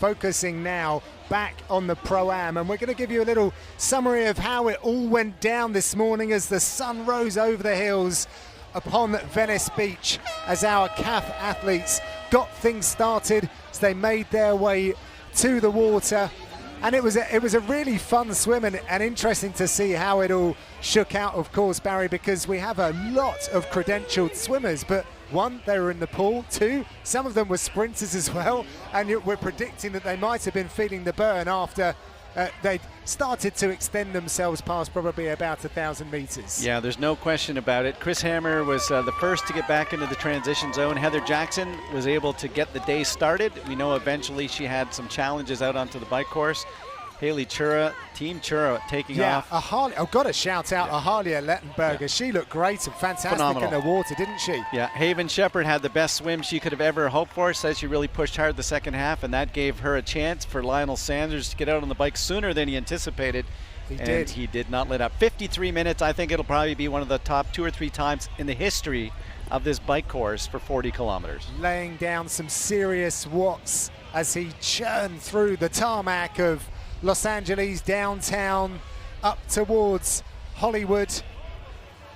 focusing now back on the Pro-Am, and we're going to give you a little summary of how it all went down this morning as the sun rose over the hills upon Venice Beach, as our CAF athletes got things started as they made their way to the water. And it was a really fun swim, and interesting to see how it all shook out, of course, Barry, because we have a lot of credentialed swimmers, but one, they were in the pool. Two, some of them were sprinters as well, and we're predicting that they might have been feeling the burn after they started to extend themselves past probably about 1,000 meters. Yeah, there's no question about it. Chris Hammer was the first to get back into the transition zone. Heather Jackson was able to get the day started. We know eventually she had some challenges out onto the bike course. Haley Chura, Team Chura taking off. Yeah, I've got to shout out Ahalia Lettenberger. Yeah. She looked great and fantastic Phenomenal. In the water, didn't she? Yeah, Haven Shepard had the best swim she could have ever hoped for. Says she really pushed hard the second half, and that gave her a chance for Lionel Sanders to get out on the bike sooner than he anticipated. He did not let up. 53 minutes, I think it'll probably be one of the top 2 or 3 times in the history of this bike course for 40 kilometers. Laying down some serious watts as he churned through the tarmac of Los Angeles downtown up towards Hollywood,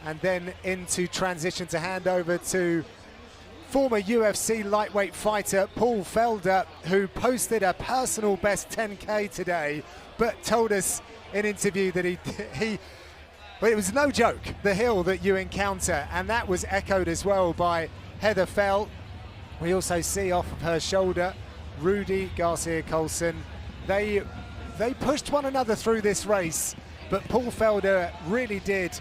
and then into transition to hand over to former UFC lightweight fighter Paul Felder, who posted a personal best 10K today, but told us in interview that but it was no joke, the hill that you encounter, and that was echoed as well by Heather Fell. We also see off of her shoulder Rudy Garcia-Colson. They pushed one another through this race, but Paul Felder really did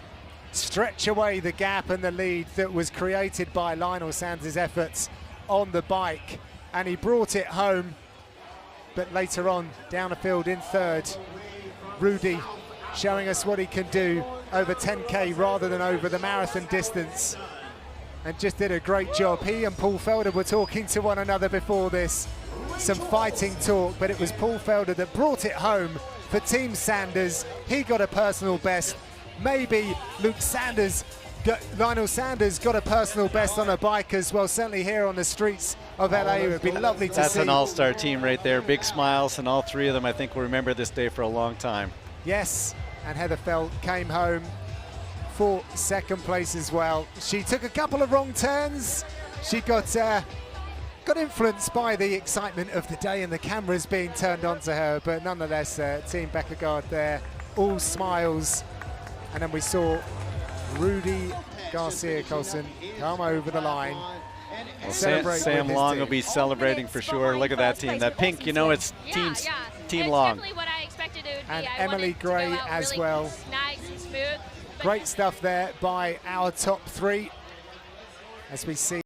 stretch away the gap and the lead that was created by Lionel Sanders' efforts on the bike, and he brought it home. But later on, down the field in third, Rudy showing us what he can do over 10K rather than over the marathon distance, and just did a great job. He and Paul Felder were talking to one another before this, some fighting talk, but it was Paul Felder that brought it home for Team Sanders. He got a personal best. Maybe Lionel Sanders got a personal best on a bike as well, certainly here on the streets of LA. It would be lovely to see. That's an all-star team right there. Big smiles, and all 3 of them I think will remember this day for a long time. Yes, and Heather Fell came home for second place as well. She took a couple of wrong turns. She got influenced by the excitement of the day and the cameras being turned onto her, but nonetheless, Team Beckergaard there, all smiles. And then we saw Rudy Garcia-Colson come over the line. Well, Sam Long will be celebrating for sure. Look at that team. That pink, you know, it's Team Long. Definitely what I expected it would be. And Emily Gray as really well. Nice and smooth. Great stuff there by our top 3 as we see